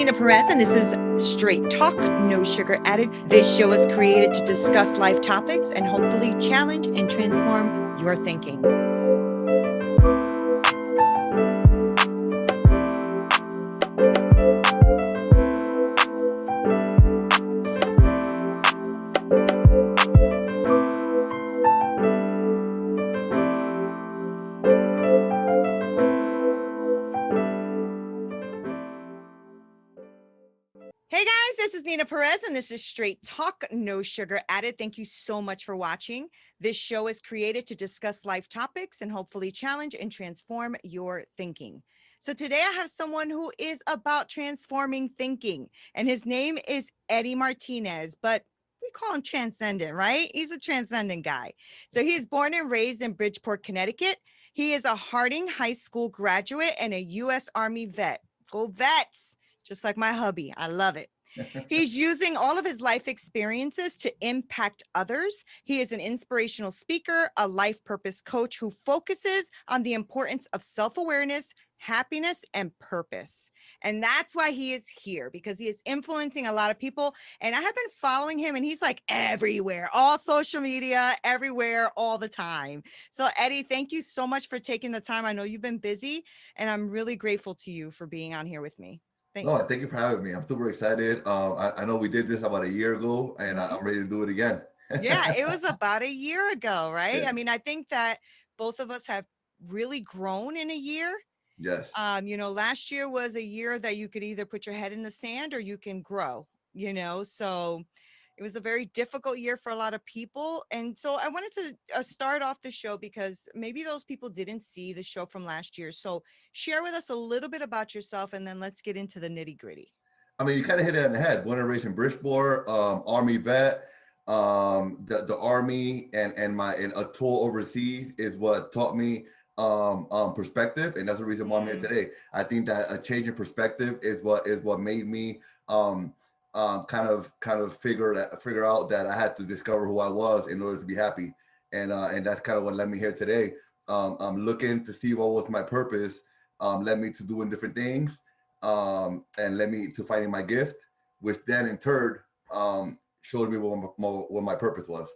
Neena Perez, and this is Straight Talk, no sugar added. This show is created to discuss life topics and hopefully challenge and transform your thinking. Hey guys, this is Neena Perez, and this is Straight Talk, no sugar added. Thank you so much for watching. This show is created to discuss life topics and hopefully challenge and transform your thinking. So today I have someone who is about transforming thinking, and his name is Eddie Martinez, but we call him transcendent, right? He's a transcendent guy. So he is born and raised in Bridgeport, Connecticut. He is a Harding High School graduate and a U.S. Army vet. Go vets! Just like my hubby. I love it. He's using all of his life experiences to impact others. He is an inspirational speaker, a life purpose coach who focuses on the importance of self-awareness, happiness, and purpose. And that's why he is here, because he is influencing a lot of people. And I have been following him, and he's like everywhere, all social media, everywhere, all the time. So Eddie, thank you so much for taking the time. I know you've been busy, and I'm really grateful to you for being on here with me. Thanks. No, thank you for having me. I'm super excited. I know we did this about a year ago, and I'm ready to do it again. Yeah, it was about a year ago, right? Yeah. I mean, I think that both of us have really grown in a year. Yes. Last year was a year that you could either put your head in the sand or you can grow, so it was a very difficult year for a lot of people. And so I wanted to start off the show because maybe those people didn't see the show from last year. So share with us a little bit about yourself, and then let's get into the nitty gritty. I mean, you kind of hit it on the head. Born and raised in Bridgeport, Army vet. The Army and a tour overseas is what taught me perspective, and that's the reason why I'm here today. I think that a change in perspective is what made me kind of figure out that I had to discover who I was in order to be happy, and that's kind of what led me here today. I'm looking to see what was my purpose, led me to doing different things, and led me to finding my gift, which then in turn showed me what my purpose was.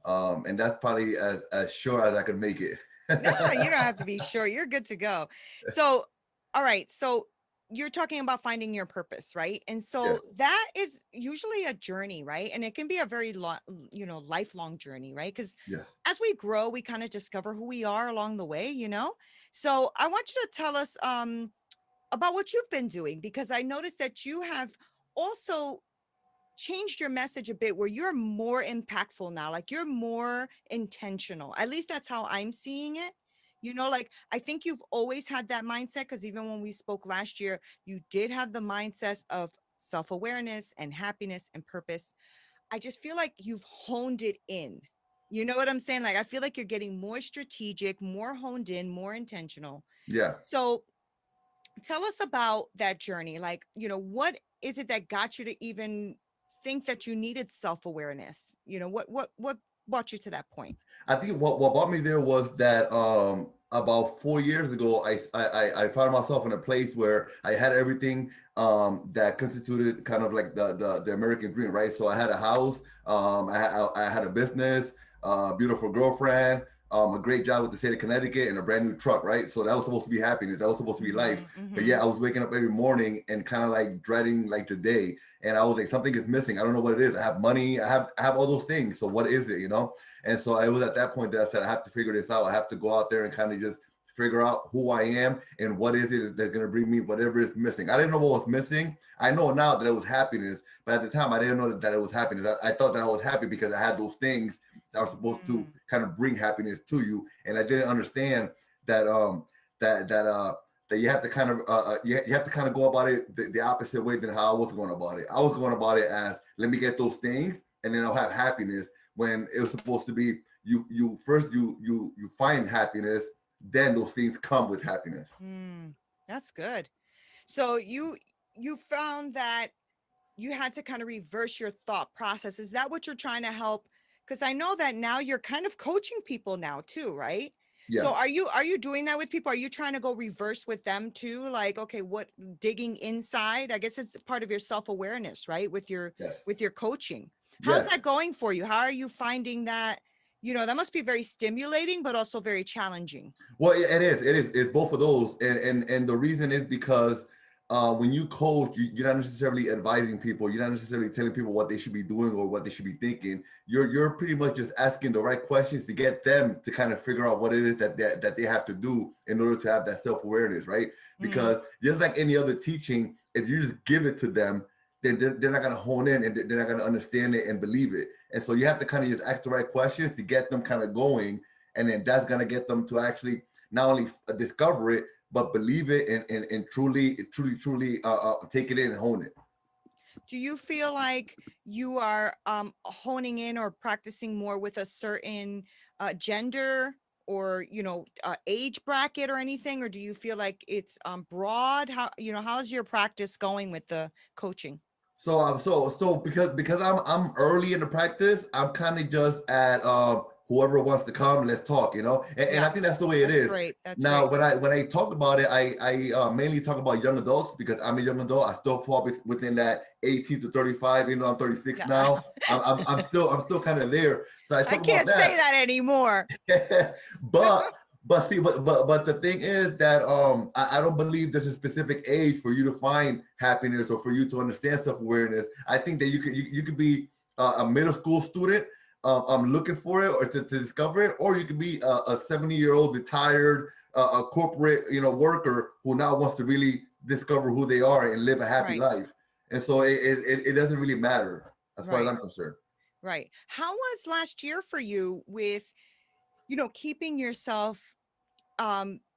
And that's probably as sure as I could make it. No, you don't have to be sure. You're good to go. So, all right. So you're talking about finding your purpose, right? And so Yeah. that is usually a journey, right? And it can be a very long, lifelong journey, right? Because Yes. as we grow, we kind of discover who we are along the way, So I want you to tell us about what you've been doing, because I noticed that you have also changed your message a bit, where you're more impactful now, like you're more intentional. At least that's how I'm seeing it. Like I think you've always had that mindset, because even when we spoke last year, you did have the mindset of self-awareness and happiness and purpose. I just feel like you've honed it in. You know what I'm saying? Like I feel like you're getting more strategic, more honed in, more intentional. Yeah. So tell us about that journey. Like, what is it that got you to even think that you needed self-awareness? What brought you to that point? I think what brought me there was that about 4 years ago, I found myself in a place where I had everything that constituted kind of like the American dream, right? So I had a house, I had a business, beautiful girlfriend, a great job with the state of Connecticut, and a brand new truck, right? So that was supposed to be happiness, that was supposed to be life. But yeah, I was waking up every morning and kind of like dreading like the day, and I was like, something is missing. I don't know what it is. I have money, I have all those things. So what is it, And so I was at that point that I said, I have to figure this out. I have to go out there and kind of just figure out who I am and what is it that's going to bring me whatever is missing. I didn't know what was missing. I know now that it was happiness, but at the time I didn't know that it was happiness. I thought that I was happy because I had those things that are supposed to kind of bring happiness to you. And I didn't understand that that you have to kind of you have to kind of go about it the opposite way than how I was going about it. I was going about it as, let me get those things and then I'll have happiness, when it was supposed to be you first you find happiness, then those things come with happiness. That's good. So you found that you had to kind of reverse your thought process. Is that what you're trying to help? Because I know that now you're kind of coaching people now too, right? Yeah. So are you doing that with people? Are you trying to go reverse with them too? Like, okay, what digging inside? I guess it's part of your self-awareness, right? Yes. With your coaching. How's Yes. that going for you? How are you finding that? That must be very stimulating, but also very challenging. Well, it is. It is. It's both of those, and the reason is because when you coach, you're not necessarily advising people. You're not necessarily telling people what they should be doing or what they should be thinking. You're pretty much just asking the right questions to get them to kind of figure out what it is that they have to do in order to have that self awareness, right? Mm, Because just like any other teaching, if you just give it to them, then they're not going to hone in and they're not going to understand it and believe it. And so you have to kind of just ask the right questions to get them kind of going, and then that's going to get them to actually not only discover it, but believe it and truly take it in and hone it. do you feel like you are honing in or practicing more with a certain gender or age bracket or anything, or do you feel like it's broad? How's your practice going with the coaching? So because I'm early in the practice, I'm kind of just at whoever wants to come, let's talk, and Yeah, I think that's the way it that's is. great. That's Now, great. when I talk about it, I mainly talk about young adults because I'm a young adult. I still fall within that 18 to 35. I'm 36 Yeah. now. I'm still kind of there. So I I talk about can't say that. that anymore. but see, but the thing is that I don't believe there's a specific age for you to find happiness or for you to understand self-awareness. I think that you could be a middle school student looking for it or to discover it, or you could be a 70-year-old retired a corporate worker who now wants to really discover who they are and live a happy Right, life. And so it doesn't really matter as far as right, I'm concerned. right. How was last year for you with, keeping yourself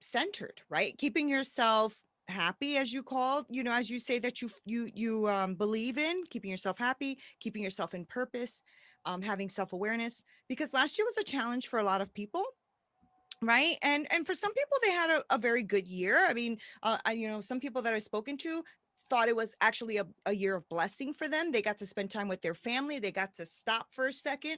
centered, right? Keeping yourself happy, as you called, as you say that you believe in keeping yourself happy, keeping yourself in purpose, having self-awareness, because last year was a challenge for a lot of people. Right. And for some people, they had a very good year. I mean, some people that I've spoken to thought it was actually a year of blessing for them. They got to spend time with their family. They got to stop for a second,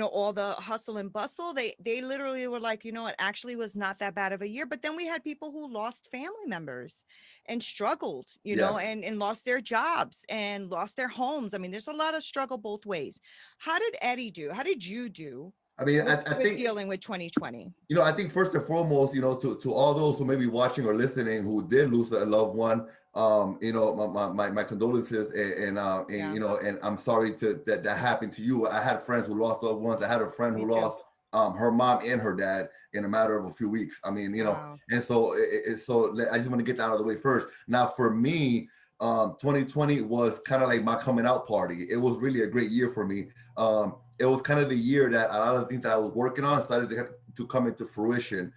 all the hustle and bustle. They literally were like, it actually was not that bad of a year. But then we had people who lost family members and struggled, Yeah. and lost their jobs and lost their homes. I mean, there's a lot of struggle both ways. How did Eddie do? How did you do I mean, with I think dealing with 2020? I think first and foremost, to all those who may be watching or listening who did lose a loved one, my condolences and Yeah, and I'm sorry that happened to you. I had friends who lost loved ones. I had a friend me who too. lost her mom and her dad in a matter of a few weeks. I mean, Wow. and so I just want to get that out of the way first. Now, for me, 2020 was kind of like my coming out party. It was really a great year for me. It was kind of the year that a lot of the things that I was working on started to come into fruition.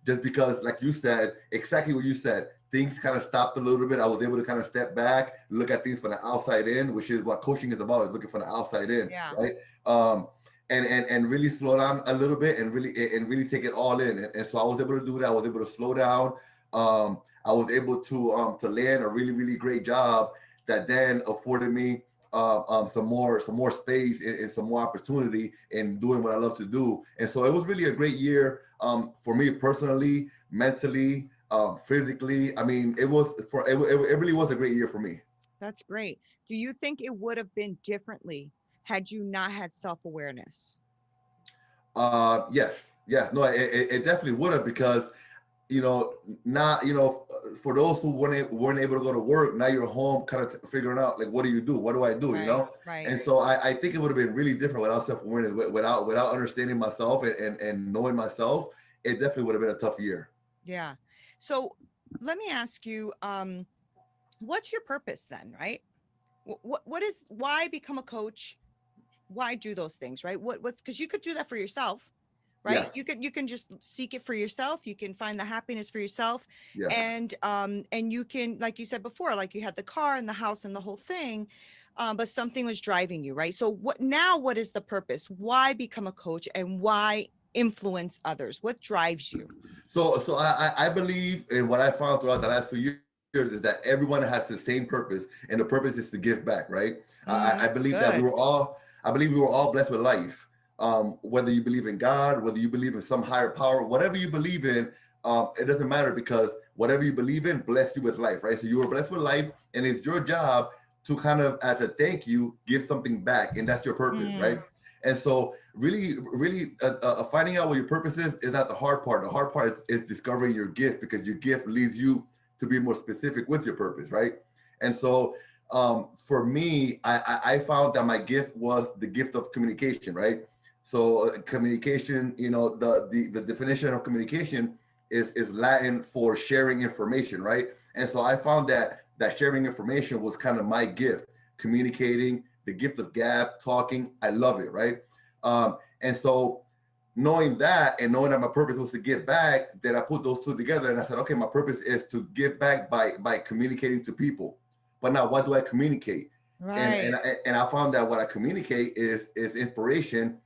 Just because, like you said, exactly what you said, things kind of stopped a little bit. I was able to kind of step back, look at things from the outside in, which is what coaching is about, is looking from the outside in, Yeah. right? And really slow down a little bit and really take it all in. And so I was able to do that. I was able to slow down. I was able to land a really, really great job that then afforded me some more space and some more opportunity in doing what I love to do. And so it was really a great year for me personally, mentally, physically. I mean, it really was a great year for me. That's great. Do you think it would have been differently had you not had self-awareness? Yes, no, it definitely would have because you know, not for those who weren't able to go to work, now you're home, kind of figuring out like, what do you do? What do I do? Right, right. And so I think it would have been really different without self awareness, without understanding myself and knowing myself. It definitely would have been a tough year. Yeah. So let me ask you, what's your purpose then, right? Why become a coach? Why do those things, right? What's, because you could do that for yourself, right? Yeah, You can just seek it for yourself. You can find the happiness for yourself. yeah. And you can, like you said before, like you had the car and the house and the whole thing, but something was driving you, right? So what is the purpose? Why become a coach and why influence others? What drives you? So I believe in what I found throughout the last few years is that everyone has the same purpose, and the purpose is to give back, right? I believe that Good. I believe we were all blessed with life. whether you believe in God, whether you believe in some higher power, whatever you believe in, it doesn't matter, because whatever you believe in bless you with life, right? So you were blessed with life, and it's your job to kind of, as a thank you, give something back, and that's your purpose, right? Mm, And so really finding out what your purpose is not the hard part. The hard part is discovering your gift, because your gift leads you to be more specific with your purpose, right? And so for me, I found that my gift was the gift of communication, right? So communication, the definition of communication is Latin for sharing information, right? And so I found that sharing information was kind of my gift, communicating, the gift of gab, talking. I love it, right? And so knowing that, and knowing that my purpose was to give back, then I put those two together, and I said, okay, my purpose is to give back by communicating to people. But now, what do I communicate? And right. I found that what I communicate is inspiration,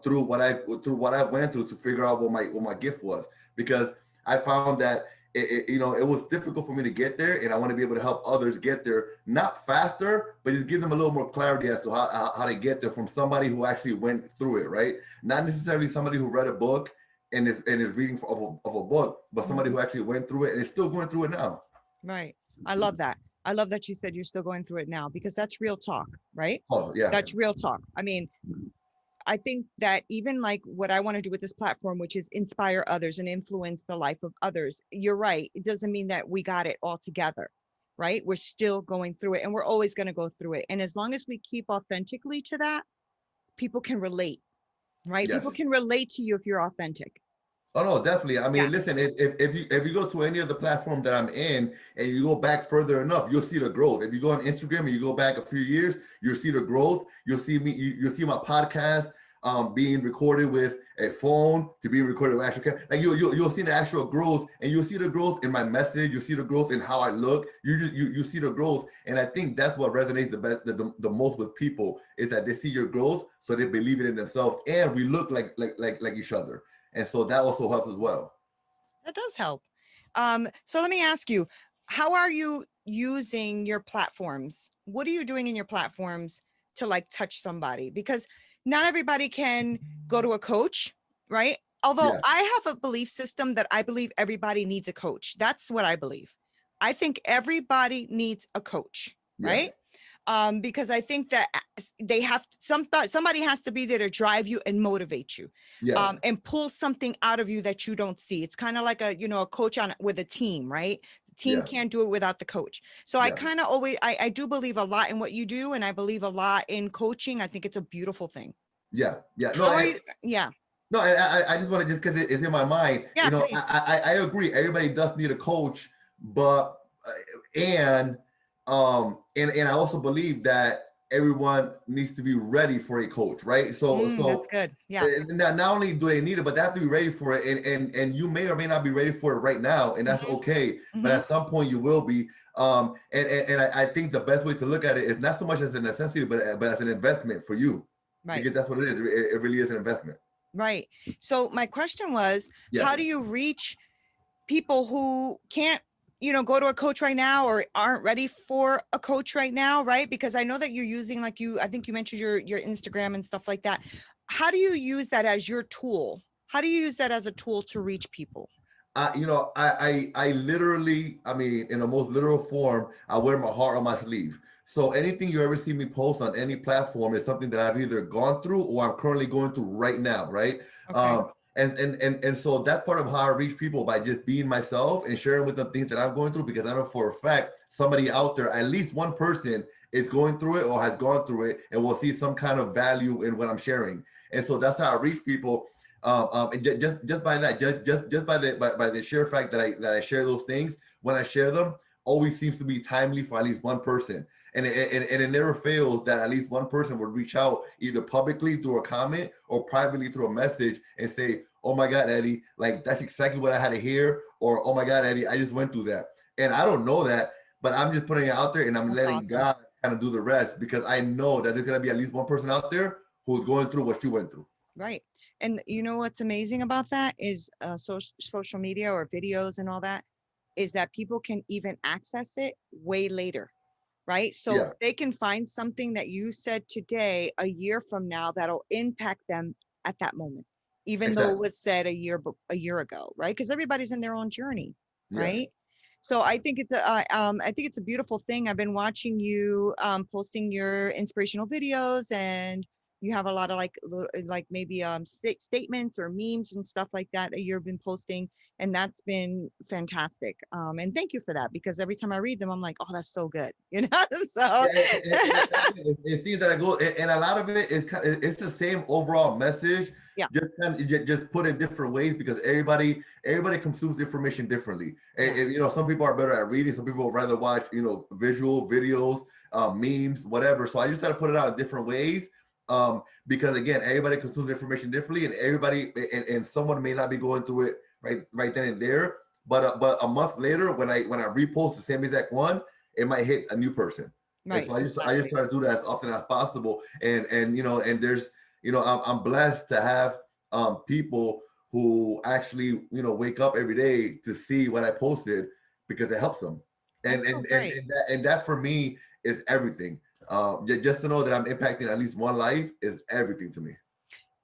through what I went through to figure out what my gift was, because I found that it was difficult for me to get there, and I want to be able to help others get there, not faster, but just give them a little more clarity as to how to get there from somebody who actually went through it, right? Not necessarily somebody who read a book and is reading of a book, but somebody who actually went through it and is still going through it now. Right. I love that. I love that you said you're still going through it now, because that's real talk, right? Oh yeah, That's real talk. I mean, I think that even like what I want to do with this platform, which is inspire others and influence the life of others, you're right. It doesn't mean that we got it all together, right? We're still going through it, and we're always going to go through it. And as long as we keep authentically to that, people can relate, right? People yes. can relate to you if you're authentic. Oh no, definitely. I Yeah. mean, listen, if you go to any of the platform that I'm in and you go back further enough, you'll see the growth. If you go on Instagram and you go back a few years, you'll see the growth. You'll see me. You'll see my podcast being recorded with a phone to being recorded with actual camera. Like you'll see the actual growth, and you'll see the growth in my message. You'll see the growth in how I look. You see the growth, and I think that's what resonates the most with people, is that they see your growth, so they believe it in themselves, and we look like each other. And so that also helps as well. That does help. So let me ask you, how are you using your platforms? What are you doing in your platforms to like touch somebody? Because not everybody can go to a coach, right? Although Yeah, I have a belief system that I believe everybody needs a coach. That's what I believe. I think everybody needs a coach, yeah, right? Because I think that they have somebody has to be there to drive you and motivate you, yeah, and pull something out of you that you don't see. It's kind of like a coach on with a team, right? The team yeah, can't do it without the coach. So I yeah, kind of always I do believe a lot in what you do, and I believe a lot in coaching. I think it's a beautiful thing. yeah, yeah. No, How are you? Yeah, no. I just want to, just because it's in my mind. yeah, please. I agree. Everybody does need a coach, but and and I also believe that everyone needs to be ready for a coach, right? That's good. Yeah. Not only do they need it, but they have to be ready for it. And you may or may not be ready for it right now, and that's Hmm. okay. But Hmm. at some point, you will be. I think the best way to look at it is not so much as a necessity, but as an investment for you, Right. because that's what it is. It really is an investment. Right. So my question was, Yeah. how do you reach people who can't, go to a coach right now or aren't ready for a coach right now, right? Because I know that you're using, like I think you mentioned your Instagram and stuff like that. How do you use that as your tool? How do you use that as a tool to reach people? I literally, I mean, in the most literal form, I wear my heart on my sleeve. So anything you ever see me post on any platform is something that I've either gone through or I'm currently going through right now, right? Okay. And so that's part of how I reach people, by just being myself and sharing with them things that I'm going through, because I know for a fact somebody out there, at least one person, is going through it or has gone through it and will see some kind of value in what I'm sharing. And so that's how I reach people. And just by that, just by the sheer fact that I share those things, when I share them, always seems to be timely for at least one person, and it never fails that at least one person would reach out either publicly through a comment or privately through a message and say, "Oh my God, Eddie, like that's exactly what I had to hear," or "Oh my God, Eddie, I just went through that," and I don't know that, but I'm just putting it out there and I'm That's letting awesome. God kind of do the rest, because I know that there's gonna be at least one person out there who's going through what you went through. Right. And you know what's amazing about that is social media or videos and all that is that people can even access it way later, right? So Yeah. they can find something that you said today, a year from now, that'll impact them at that moment, even though it Exactly. was said a year ago, right? Because everybody's in their own journey, Yeah. right? So I think it's I think it's a beautiful thing. I've been watching you posting your inspirational videos, and you have a lot of like maybe statements or memes and stuff like that that you've been posting, and that's been fantastic. And thank you for that, because every time I read them, I'm like, oh, that's so good, you know. So Yeah, it's things that I go, and a lot of it is it's the same overall message, yeah, just just put in different ways because everybody consumes information differently. yeah, And, you know, some people are better at reading, some people would rather watch, you know, visual videos, memes, whatever. So I just had to put it out in different ways, because again, everybody consumes information differently, and and someone may not be going through it right then and there, but a month later when I repost the same exact one, it might hit a new person. And right, so I just exactly. try to do that as often as possible. And you know, and there's, you know, I'm blessed to have people who actually, you know, wake up every day to see what I posted because it helps them. And That's so and and, great. and that for me is everything. Just to know that I'm impacting at least one life is everything to me.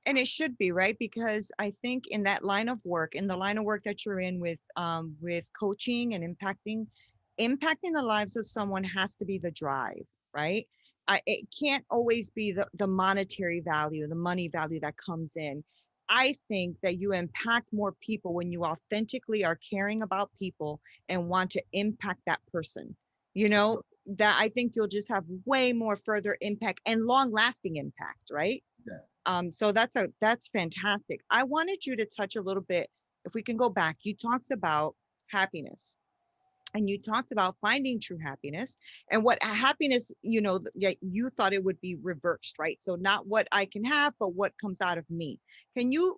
And it should be, right? Because I think in that line of work, in the line of work that you're in with coaching and impacting the lives of someone has to be the drive, right? It can't always be the monetary value, the money value that comes in. I think that you impact more people when you authentically are caring about people and want to impact that person. You know, that I think you'll just have way more further impact and long lasting impact, right? Yeah. So that's fantastic. I wanted you to touch a little bit, if we can go back. You talked about happiness, and you talked about finding true happiness, and what happiness, yeah, you thought it would be reversed, right? So not what I can have, but what comes out of me. Can you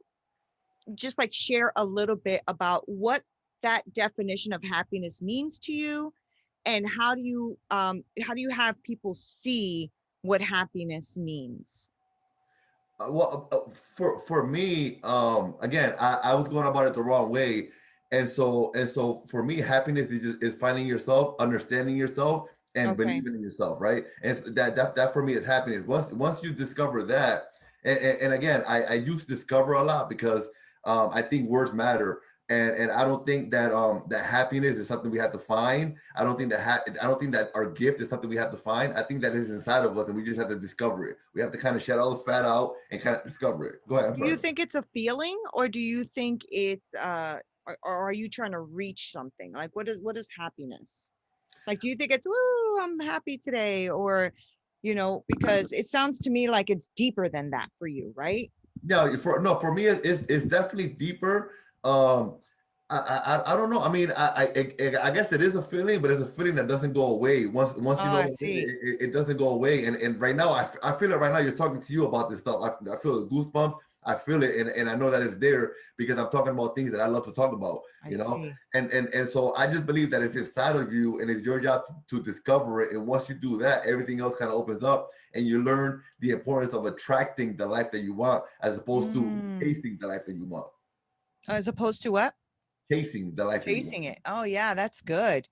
just like share a little bit about what that definition of happiness means to you, and how do you have people see what happiness means? For me, again, I was going about it the wrong way, and so for me, happiness is finding yourself, understanding yourself, and Okay. believing in yourself, right? And that for me is happiness. Once you discover that, and again, I use discover a lot because I think words matter. And I don't think that that happiness is something we have to find. I don't think that our gift is something we have to find. I think that is inside of us, and we just have to discover it. We have to kind of shed all this fat out and kind of discover it. Go ahead. I'm Do you sorry. think it's a feeling, or do you think it's or are you trying to reach something? Like what is happiness? Like, do you think it's, woo, I'm happy today, or because it sounds to me like it's deeper than that for you, right? Yeah, for me, it's definitely deeper. Um, I don't know. I mean, I guess it is a feeling, but it's a feeling that doesn't go away. Once Oh, you know I the feeling, see. it doesn't go away. And right now, I feel it right now. You're talking to you about this stuff. I feel the goosebumps. I feel it, and I know that it's there because I'm talking about things that I love to talk about. I You know, see. and so I just believe that it's inside of you, and it's your job to discover it. And once you do that, everything else kind of opens up, and you learn the importance of attracting the life that you want, as opposed to Mm. chasing the life that you want. As opposed to what? Chasing the life that you want. Chasing it. Oh, yeah, that's good.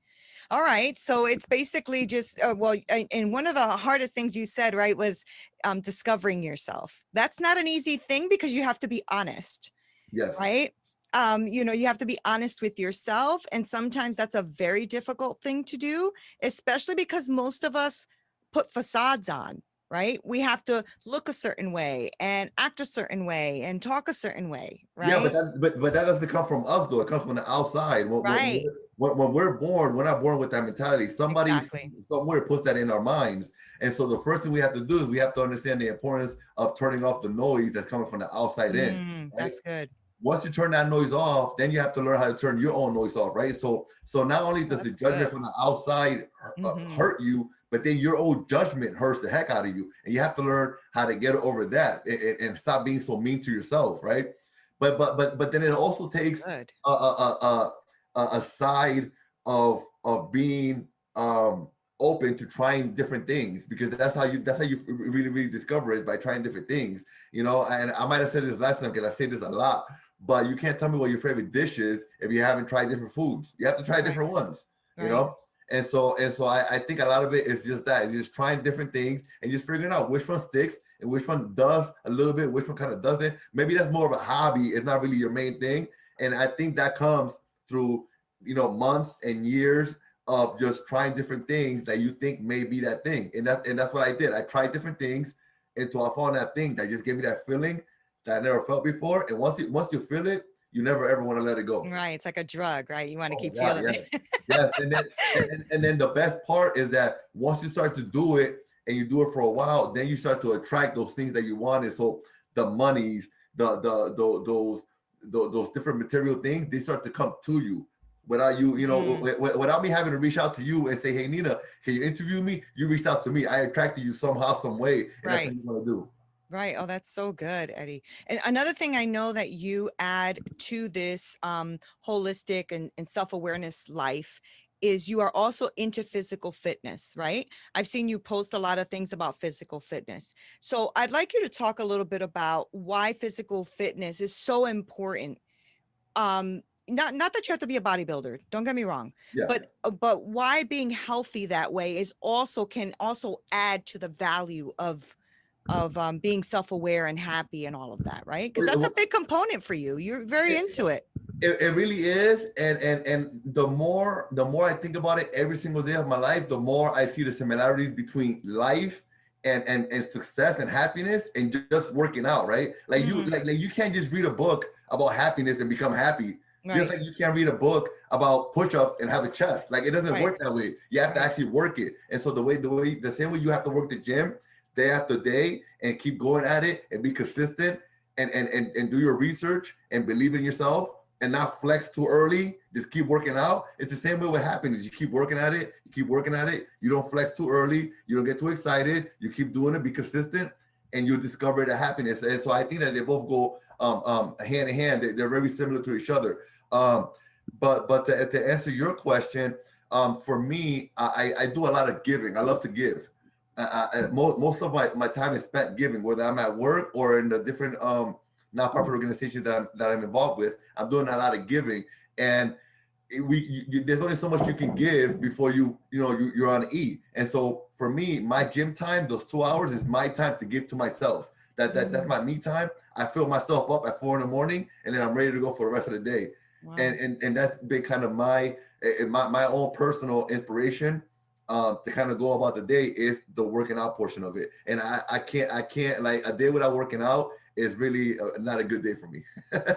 All right. So it's basically just, well, and one of the hardest things you said, right, was discovering yourself. That's not an easy thing because you have to be honest, Yes. right? You have to be honest with yourself. And sometimes that's a very difficult thing to do, especially because most of us put facades on, right? We have to look a certain way and act a certain way and talk a certain way, Yeah, but right? that doesn't come from us though. It comes from the outside. Right. When we're born, we're not born with that mentality. Somebody Exactly. somewhere puts that in our minds. And so the first thing we have to do is we have to understand the importance of turning off the noise that's coming from the outside in, right? That's good. Once you turn that noise off, then you have to learn how to turn your own noise off, right? So not only Oh, does the that's judgment good. from the outside Hmm. hurt you, but then your own judgment hurts the heck out of you, and you have to learn how to get over that and stop being so mean to yourself, right? But then it also takes Good. a side of being open to trying different things, because that's how you really discover it, by trying different things, you know. And I might have said this last time because I say this a lot, but you can't tell me what your favorite dish is if you haven't tried different foods. You have to try Right. different ones, you Right. know. And so I think a lot of it is just that, it's just trying different things and just figuring out which one sticks and which one does a little bit, which one kind of doesn't. Maybe that's more of a hobby. It's not really your main thing. And I think that comes through, months and years of just trying different things that you think may be that thing. And that's what I did. I tried different things until I found that thing that just gave me that feeling that I never felt before. And once you feel it, you never ever want to let it go. Right. It's like a drug, right? You want to Oh keep God, feeling yes, it. yes. And then the best part is that once you start to do it and you do it for a while, then you start to attract those things that you wanted. So the monies, those different material things, they start to come to you without you, without me having to reach out to you and say, "Hey, Neena, can you interview me?" You reached out to me. I attracted you somehow, some way, and that's what Right. you want to do. Right. Oh, that's so good, Eddie. And another thing I know that you add to this holistic and self-awareness life is you are also into physical fitness, right? I've seen you post a lot of things about physical fitness. So I'd like you to talk a little bit about why physical fitness is so important. Not that you have to be a bodybuilder, don't get me wrong, Yeah. but why being healthy that way is also can also add to the value of being self-aware and happy and all of that, right? Because that's a big component for you. You're very into it. It really is, and the more I think about it every single day of my life, the more I see the similarities between life and success and happiness and just working out, right? Like you Mhm. like you can't just read a book about happiness and become happy. Just Right, like you can't read a book about push-ups and have a chest. Like it doesn't right, work that way. You have to right, actually work it. And so the same way you have to work the gym day after day and keep going at it and be consistent and do your research and believe in yourself and not flex too early. Just keep working out. It's the same way with happiness. You keep working at it. You keep working at it. You don't flex too early. You don't get too excited. You keep doing it. Be consistent, and you'll discover the happiness. And so I think that they both go hand in hand. They're very similar to each other. But to answer your question, for me, I do a lot of giving. I love to give. Most of my time is spent giving, whether I'm at work or in the different nonprofit organizations that I'm involved with. I'm doing a lot of giving, and there's only so much you can give before you're on E. And so for me, my gym time, those 2 hours, is my time to give to myself. That's Mhm. my me time. I fill myself up at 4 in the morning, and then I'm ready to go for the rest of the day. Wow. And that's been kind of my own personal inspiration to kind of go about the day is the working out portion of it. And I can't like a day without working out is really not a good day for me.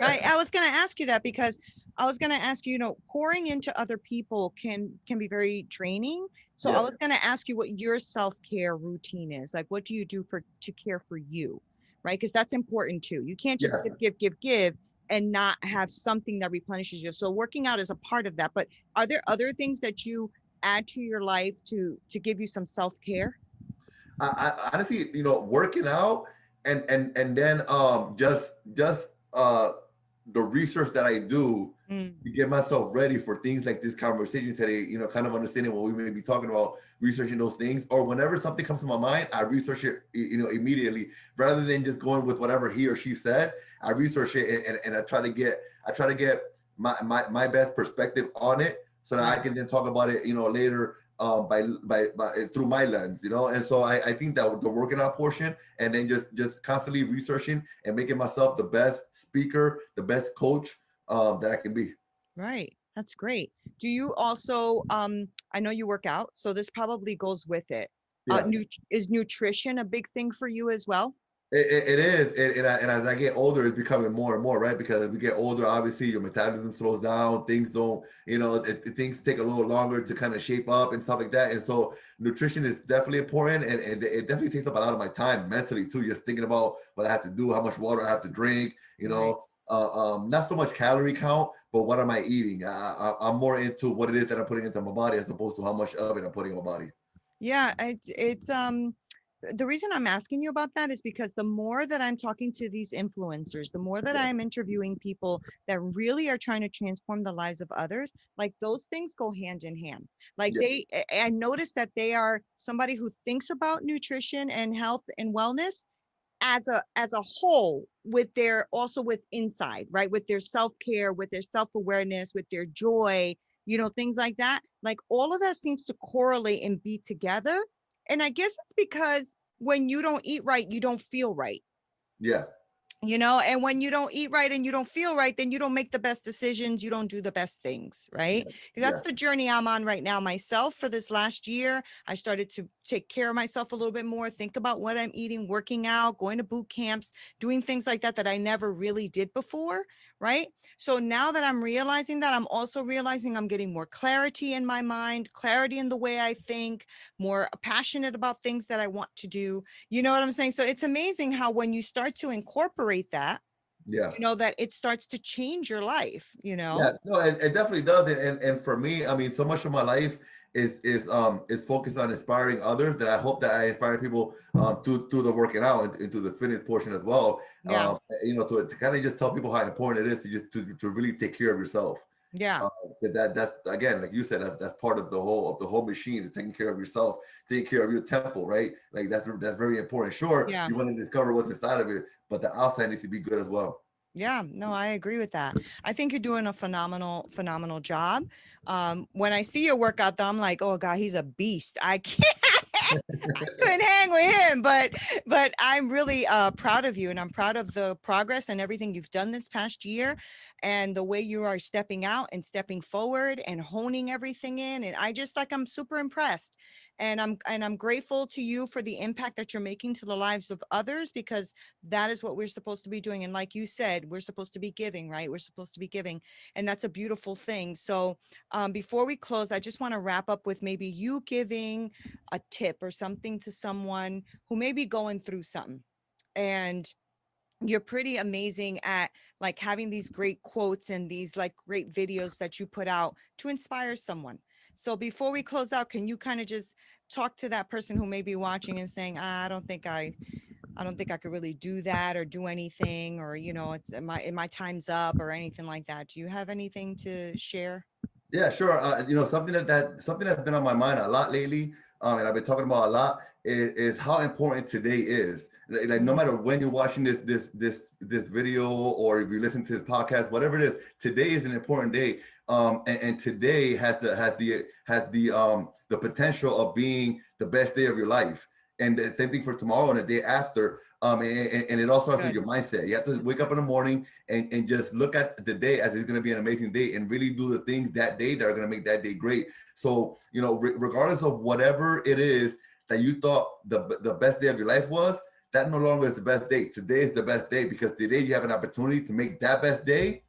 Right. I was going to ask you that because I was going to ask you, pouring into other people can be very draining. So I Yes. was going to ask you what your self-care routine is. Like, what do you do to care for you? Right? Because that's important too. You can't just Yeah. give and not have something that replenishes you. So working out is a part of that. But are there other things that you add to your life to give you some self-care? I honestly, working out and then just the research that I do Mm, to get myself ready for things like this conversation today, kind of understanding what we may be talking about, researching those things, or whenever something comes to my mind, I research it, immediately rather than just going with whatever he or she said. I research it and I try to get my best perspective on it so that I right. can then talk about it, later by through my lens, and so I think that the working out portion and then just constantly researching and making myself the best speaker, the best coach that I can be. Right. That's great. Do you also I know you work out, so this probably goes with it. Yeah. Is nutrition a big thing for you as well? It is, and as I get older, it's becoming more and more, right? Because as we get older, obviously your metabolism slows down. Things don't, things take a little longer to kind of shape up and stuff like that. And so nutrition is definitely important, and it definitely takes up a lot of my time mentally too. Just thinking about what I have to do, how much water I have to drink, Right. not so much calorie count, but what am I eating? I'm more into what it is that I'm putting into my body as opposed to how much of it I'm putting in my body. Yeah, it's the reason I'm asking you about that is because the more that I'm talking to these influencers, the more that Yeah, I'm interviewing people that really are trying to transform the lives of others, like those things go hand in hand. Like yeah, I noticed that they are somebody who thinks about nutrition and health and wellness as a whole with their also with inside, right, with their self-care, with their self-awareness, with their joy, things like that, like all of that seems to correlate and be together. And I guess it's because when you don't eat right, you don't feel right. Yeah. And when you don't eat right and you don't feel right, then you don't make the best decisions, you don't do the best things, right? Yeah. That's Yeah. the journey I'm on right now myself. For this last year, I started to take care of myself a little bit more, think about what I'm eating, working out, going to boot camps, doing things like that I never really did before, right? So now that I'm realizing that, I'm also realizing I'm getting more clarity in my mind, clarity in the way I think, more passionate about things that I want to do. You know what I'm saying? So it's amazing how when you start to incorporate that, Yeah. that it starts to change your life. Yeah, no, it definitely does. And for me, I mean, so much of my life is focused on inspiring others, that I hope that I inspire people through the working out and into the fitness portion as well. Yeah. To kind of just tell people how important it is to just to really take care of yourself. Yeah. 'Cause that's again, like you said, that's part of the whole machine, is taking care of yourself, taking care of your temple, right? Like that's very important. Sure, Yeah. you want to discover what's inside of it, but the outside needs to be good as well. Yeah, no, I agree with that. I think you're doing a phenomenal job. When I see your workout, though, I'm like, oh God, he's a beast. I can't, I couldn't hang with him. But I'm really proud of you, and I'm proud of the progress and everything you've done this past year, and the way you are stepping out and stepping forward and honing everything in. And I'm super impressed. And I'm grateful to you for the impact that you're making to the lives of others, because that is what we're supposed to be doing. And like you said, we're supposed to be giving, right? We're supposed to be giving. And that's a beautiful thing. So before we close, I just want to wrap up with maybe you giving a tip or something to someone who may be going through something. And you're pretty amazing at like having these great quotes and these like great videos that you put out to inspire someone. So before we close out, can you kind of just talk to that person who may be watching and saying, I don't think I could really do that or do anything, or it's my time's up or anything like that. Do you have anything to share? Yeah, sure. Something that's been on my mind a lot lately, and I've been talking about a lot, is how important today is. Like no Mhm. matter when you're watching this video, or if you listen to this podcast, whatever it is, today is an important day. And today has the potential of being the best day of your life. And the same thing for tomorrow and the day after. And it all starts with Good. your mindset. You have to That's wake up good. in the morning and just look at the day as it's going to be an amazing day, and really do the things that day that are going to make that day great. So, regardless of whatever it is that you thought the best day of your life was, that no longer is the best day. Today is the best day, because today you have an opportunity to make that best day,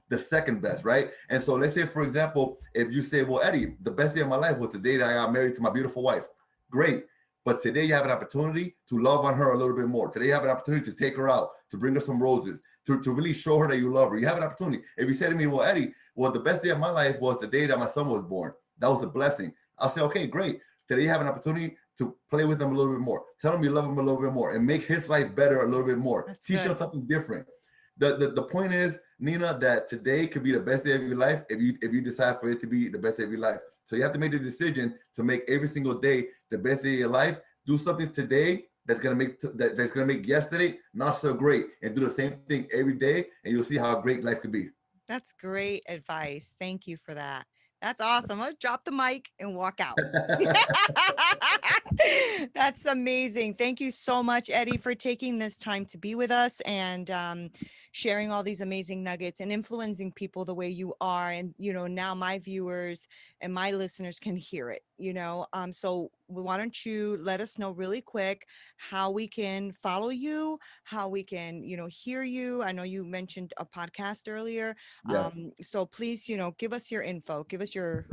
the second best, right? And so let's say, for example, if you say, well, Eddie, the best day of my life was the day that I got married to my beautiful wife. Great. But today you have an opportunity to love on her a little bit more. Today you have an opportunity to take her out, to bring her some roses, to really show her that you love her. You have an opportunity. If you say to me, well, Eddie, well, the best day of my life was the day that my son was born. That was a blessing. I'll say, okay, great. Today you have an opportunity to play with him a little bit more. Tell him you love him a little bit more, and make his life better a little bit more. That's Teach him good. something different. The point is, Neena, that today could be the best day of your life if you decide for it to be the best day of your life. So you have to make the decision to make every single day the best day of your life. Do something today that's gonna make yesterday not so great, and do the same thing every day, and you'll see how great life could be. That's great advice. Thank you for that. That's awesome. Let's drop the mic and walk out. That's amazing. Thank you so much, Eddie, for taking this time to be with us and sharing all these amazing nuggets and influencing people the way you are. And, now my viewers and my listeners can hear it. So why don't you let us know really quick how we can follow you, how we can, hear you. I know you mentioned a podcast earlier. Yeah. So please, give us your info, give us your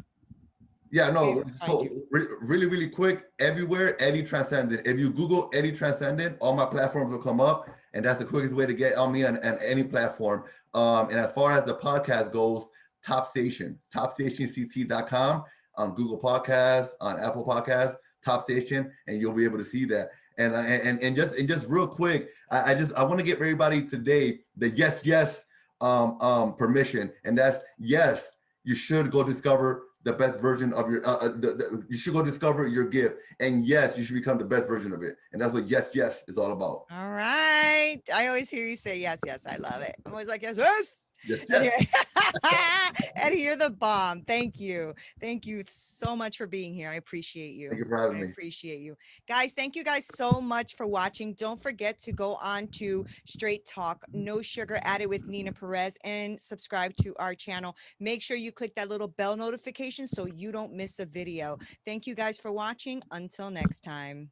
Yeah, way to no. find So you. really, really quick, everywhere Eddie Transcendent. If you Google Eddie Transcendent, all my platforms will come up, and that's the quickest way to get on me on any platform. And as far as the podcast goes, topstationct.com, on Google Podcasts, on Apple Podcasts, Top Station, and you'll be able to see that. And just real quick, I want to give everybody today the yes permission, and that's yes. You should go discover the best version of you should go discover your gift, and yes, you should become the best version of it, and that's what yes is all about. All right. I always hear you say yes, yes. I love it. I'm always like, yes, yes. Yes, yes. Anyway, Eddie, you're the bomb. Thank you. Thank you so much for being here. I appreciate Thank you. you for having I me. appreciate you. Guys, thank you guys so much for watching. Don't forget to go on to Straight Talk, No Sugar Added with Neena Perez, and subscribe to our channel. Make sure you click that little bell notification so you don't miss a video. Thank you guys for watching. Until next time.